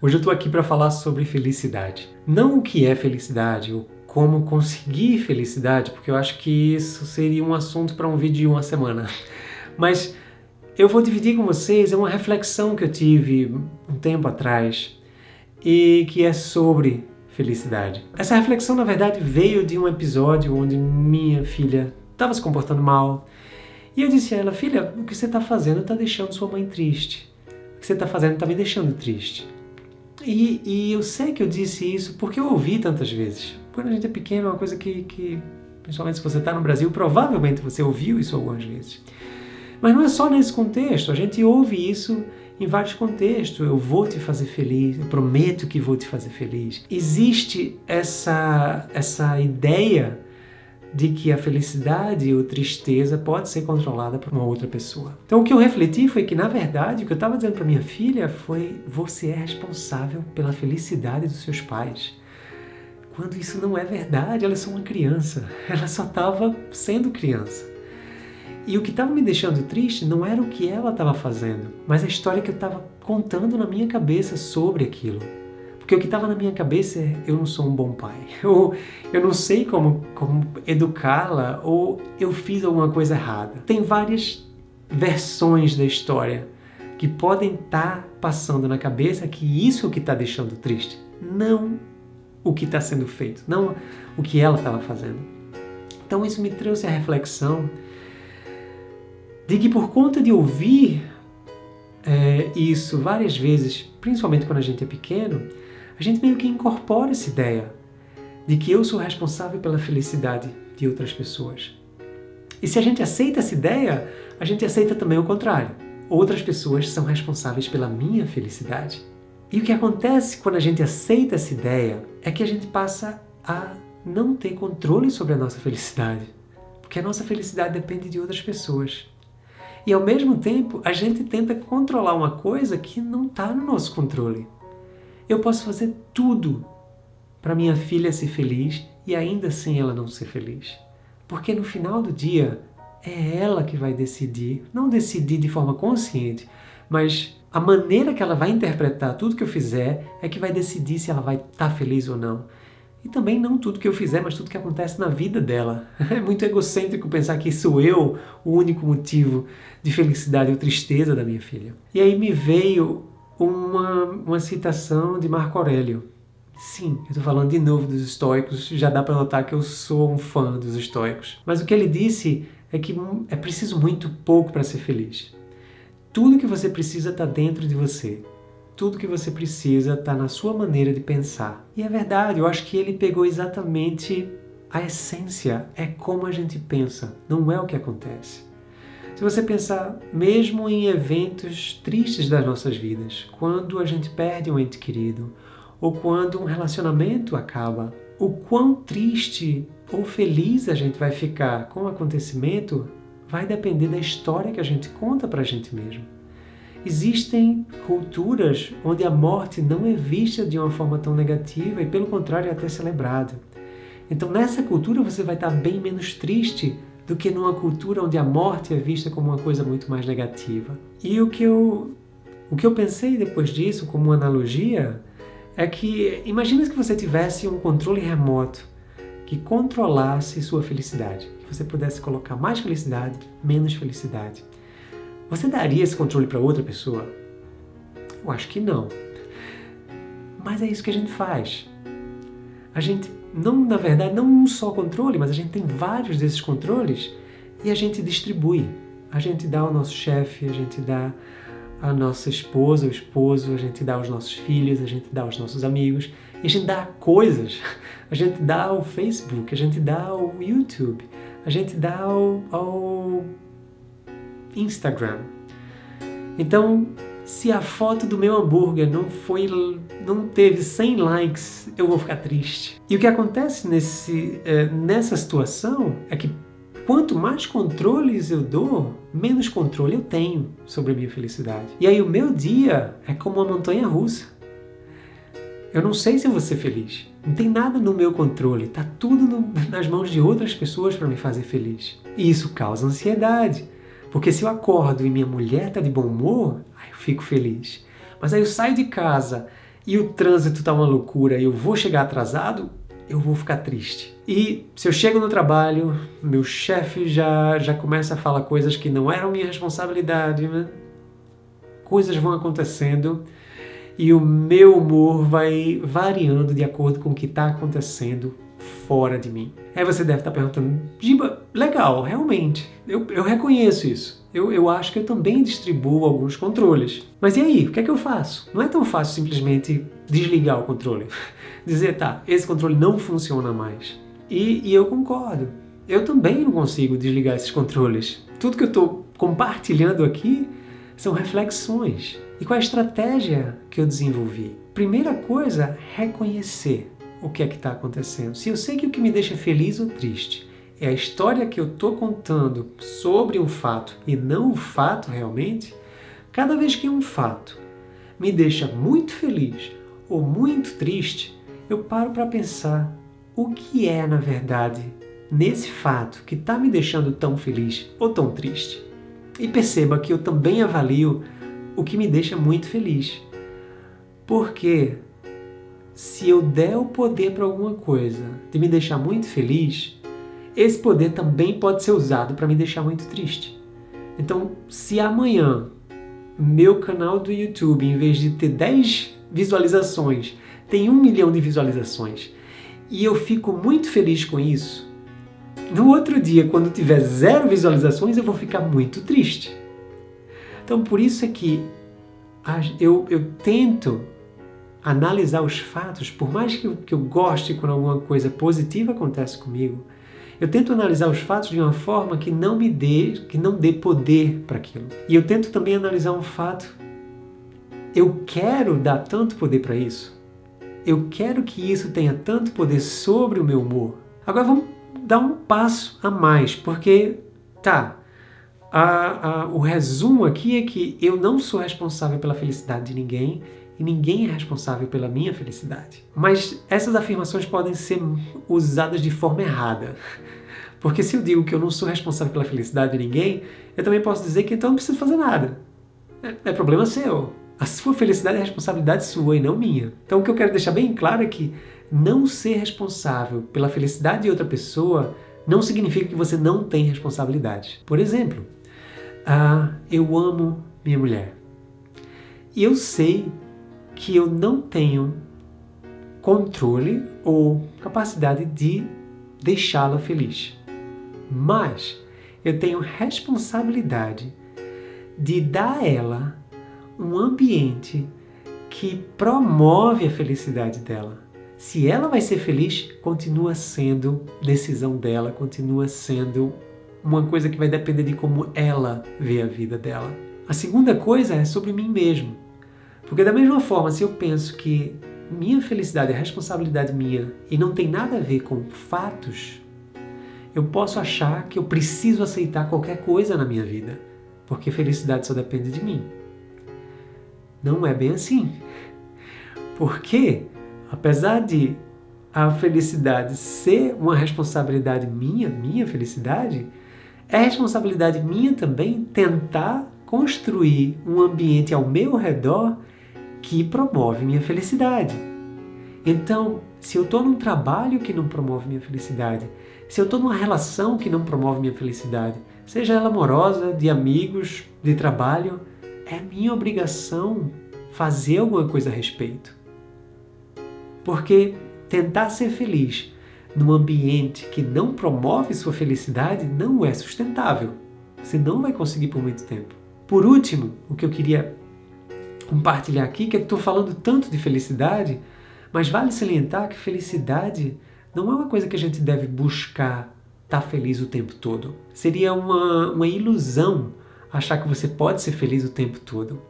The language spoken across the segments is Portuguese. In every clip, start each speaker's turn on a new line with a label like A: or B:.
A: Hoje eu estou aqui para falar sobre felicidade. Não o que é felicidade ou como conseguir felicidade, porque eu acho que isso seria um assunto para um vídeo de uma semana. Mas eu vou dividir com vocês uma reflexão que eu tive um tempo atrás e que é sobre felicidade. Essa reflexão, na verdade, veio de um episódio onde minha filha estava se comportando mal e eu disse a ela: filha, o que você está fazendo está deixando sua mãe triste. O que você está fazendo está me deixando triste. E eu sei que eu disse isso porque eu ouvi tantas vezes. Quando a gente é pequeno, é uma coisa que principalmente se você está no Brasil, provavelmente você ouviu isso algumas vezes. Mas não é só nesse contexto, a gente ouve isso em vários contextos. Eu vou te fazer feliz, eu prometo que vou te fazer feliz. Existe essa ideia de que a felicidade ou tristeza pode ser controlada por uma outra pessoa. Então o que eu refleti foi que, na verdade, o que eu estava dizendo para minha filha foi: você é responsável pela felicidade dos seus pais. Quando isso não é verdade, ela é só uma criança. Ela só estava sendo criança. E o que estava me deixando triste não era o que ela estava fazendo, mas a história que eu estava contando na minha cabeça sobre aquilo. Porque o que estava na minha cabeça é: eu não sou um bom pai, ou eu não sei como educá-la, ou eu fiz alguma coisa errada. Tem várias versões da história que podem estar passando na cabeça, que isso é o que está deixando triste, não o que está sendo feito, não o que ela estava fazendo. Então isso me trouxe a reflexão de que, por conta de ouvir isso várias vezes, principalmente quando a gente é pequeno, a gente meio que incorpora essa ideia de que eu sou responsável pela felicidade de outras pessoas. E se a gente aceita essa ideia, a gente aceita também o contrário. Outras pessoas são responsáveis pela minha felicidade. E o que acontece quando a gente aceita essa ideia é que a gente passa a não ter controle sobre a nossa felicidade. Porque a nossa felicidade depende de outras pessoas. E ao mesmo tempo, a gente tenta controlar uma coisa que não está no nosso controle. Eu posso fazer tudo para minha filha ser feliz e ainda assim ela não ser feliz. Porque no final do dia, é ela que vai decidir, não decidir de forma consciente, mas a maneira que ela vai interpretar tudo que eu fizer é que vai decidir se ela vai estar feliz ou não. E também não tudo que eu fizer, mas tudo que acontece na vida dela. É muito egocêntrico pensar que sou eu o único motivo de felicidade ou tristeza da minha filha. E aí me veio uma citação de Marco Aurélio. Sim, eu estou falando de novo dos estoicos, já dá para notar que eu sou um fã dos estoicos. Mas o que ele disse é que é preciso muito pouco para ser feliz. Tudo que você precisa está dentro de você. Tudo que você precisa está na sua maneira de pensar. E é verdade, eu acho que ele pegou exatamente a essência, é como a gente pensa, não é o que acontece. Se você pensar mesmo em eventos tristes das nossas vidas, quando a gente perde um ente querido, ou quando um relacionamento acaba, o quão triste ou feliz a gente vai ficar com o acontecimento vai depender da história que a gente conta pra gente mesmo. Existem culturas onde a morte não é vista de uma forma tão negativa e, pelo contrário, é até celebrada. Então, nessa cultura você vai estar bem menos triste do que numa cultura onde a morte é vista como uma coisa muito mais negativa. E o que eu pensei depois disso, como uma analogia, é que imagina que você tivesse um controle remoto que controlasse sua felicidade, que você pudesse colocar mais felicidade, menos felicidade. Você daria esse controle para outra pessoa? Eu acho que não. Mas é isso que a gente faz. A gente, na verdade, não um só controle, mas a gente tem vários desses controles e a gente distribui. A gente dá ao nosso chefe, a gente dá à nossa esposa, ao esposo, a gente dá aos nossos filhos, a gente dá aos nossos amigos, e a gente dá coisas. A gente dá ao Facebook, a gente dá ao YouTube, a gente dá ao Instagram. Então, se a foto do meu hambúrguer não teve 100 likes, eu vou ficar triste. E o que acontece nessa situação é que quanto mais controles eu dou, menos controle eu tenho sobre a minha felicidade. E aí o meu dia é como uma montanha russa. Eu não sei se eu vou ser feliz. Não tem nada no meu controle. Está tudo nas mãos de outras pessoas para me fazer feliz. E isso causa ansiedade. Porque se eu acordo e minha mulher está de bom humor, aí eu fico feliz. Mas aí eu saio de casa e o trânsito tá uma loucura e eu vou chegar atrasado, eu vou ficar triste. E se eu chego no trabalho, meu chefe já começa a falar coisas que não eram minha responsabilidade, né? Coisas vão acontecendo e o meu humor vai variando de acordo com o que está acontecendo fora de mim. Aí você deve estar perguntando, Giba, legal, realmente, eu reconheço isso. Eu acho que eu também distribuo alguns controles. Mas e aí, o que é que eu faço? Não é tão fácil simplesmente desligar o controle. Dizer, tá, esse controle não funciona mais. E eu concordo. Eu também não consigo desligar esses controles. Tudo que eu estou compartilhando aqui são reflexões. E qual a estratégia que eu desenvolvi? Primeira coisa, reconhecer o que é que está acontecendo. Se eu sei que o que me deixa feliz ou triste é a história que eu estou contando sobre um fato e não o fato realmente, cada vez que um fato me deixa muito feliz ou muito triste, eu paro para pensar o que é, na verdade, nesse fato que está me deixando tão feliz ou tão triste. E perceba que eu também avalio o que me deixa muito feliz. Porque se eu der o poder para alguma coisa de me deixar muito feliz, esse poder também pode ser usado para me deixar muito triste. Então, se amanhã meu canal do YouTube, em vez de ter 10 visualizações, tem 1 milhão de visualizações, e eu fico muito feliz com isso, no outro dia, quando tiver 0 visualizações, eu vou ficar muito triste. Então, por isso é que eu tento analisar os fatos, por mais que eu goste quando alguma coisa positiva acontece comigo, eu tento analisar os fatos de uma forma que não dê poder para aquilo. E eu tento também analisar um fato. Eu quero dar tanto poder para isso? Eu quero que isso tenha tanto poder sobre o meu humor? Agora vamos dar um passo a mais, porque o resumo aqui é que eu não sou responsável pela felicidade de ninguém e ninguém é responsável pela minha felicidade. Mas essas afirmações podem ser usadas de forma errada. Porque se eu digo que eu não sou responsável pela felicidade de ninguém, eu também posso dizer que então eu não preciso fazer nada. É problema seu. A sua felicidade é responsabilidade sua e não minha. Então o que eu quero deixar bem claro é que não ser responsável pela felicidade de outra pessoa não significa que você não tem responsabilidade. Por exemplo, eu amo minha mulher. E eu sei que eu não tenho controle ou capacidade de deixá-la feliz. Mas eu tenho responsabilidade de dar a ela um ambiente que promove a felicidade dela. Se ela vai ser feliz, continua sendo decisão dela, continua sendo uma coisa que vai depender de como ela vê a vida dela. A segunda coisa é sobre mim mesmo. Porque da mesma forma, se eu penso que minha felicidade é responsabilidade minha e não tem nada a ver com fatos, eu posso achar que eu preciso aceitar qualquer coisa na minha vida, porque felicidade só depende de mim. Não é bem assim. Porque, apesar de a felicidade ser uma responsabilidade minha felicidade, é responsabilidade minha também tentar construir um ambiente ao meu redor que promove minha felicidade. Então, se eu estou num trabalho que não promove minha felicidade, se eu estou numa relação que não promove minha felicidade, seja ela amorosa, de amigos, de trabalho, é minha obrigação fazer alguma coisa a respeito. Porque tentar ser feliz num ambiente que não promove sua felicidade não é sustentável. Você não vai conseguir por muito tempo. Por último, o que eu queria compartilhar aqui, que eu estou falando tanto de felicidade, mas vale salientar que felicidade não é uma coisa que a gente deve buscar estar feliz o tempo todo. Seria uma ilusão achar que você pode ser feliz o tempo todo.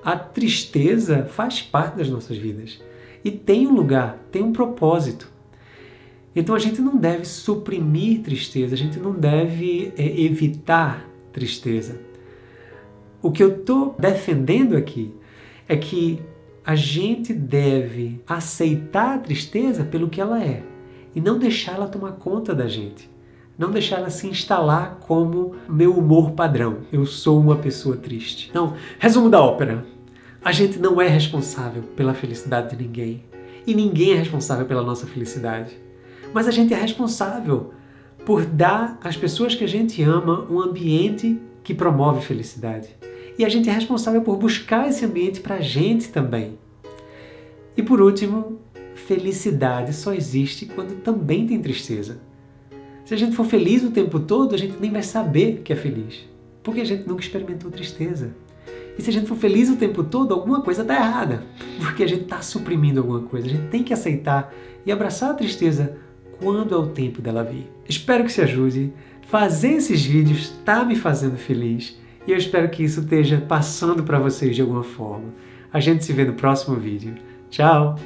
A: A tristeza faz parte das nossas vidas e tem um lugar, tem um propósito. Então a gente não deve suprimir tristeza, a gente não deve evitar tristeza. O que eu estou defendendo aqui é que a gente deve aceitar a tristeza pelo que ela é e não deixar ela tomar conta da gente. Não deixar ela se instalar como meu humor padrão. Eu sou uma pessoa triste. Então, resumo da ópera. A gente não é responsável pela felicidade de ninguém. E ninguém é responsável pela nossa felicidade. Mas a gente é responsável por dar às pessoas que a gente ama um ambiente que promove felicidade. E a gente é responsável por buscar esse ambiente para a gente também. E por último, felicidade só existe quando também tem tristeza. Se a gente for feliz o tempo todo, a gente nem vai saber que é feliz, porque a gente nunca experimentou tristeza. E se a gente for feliz o tempo todo, alguma coisa está errada, porque a gente está suprimindo alguma coisa. A gente tem que aceitar e abraçar a tristeza quando é o tempo dela vir. Espero que se ajude. Fazer esses vídeos está me fazendo feliz e eu espero que isso esteja passando para vocês de alguma forma. A gente se vê no próximo vídeo. Tchau!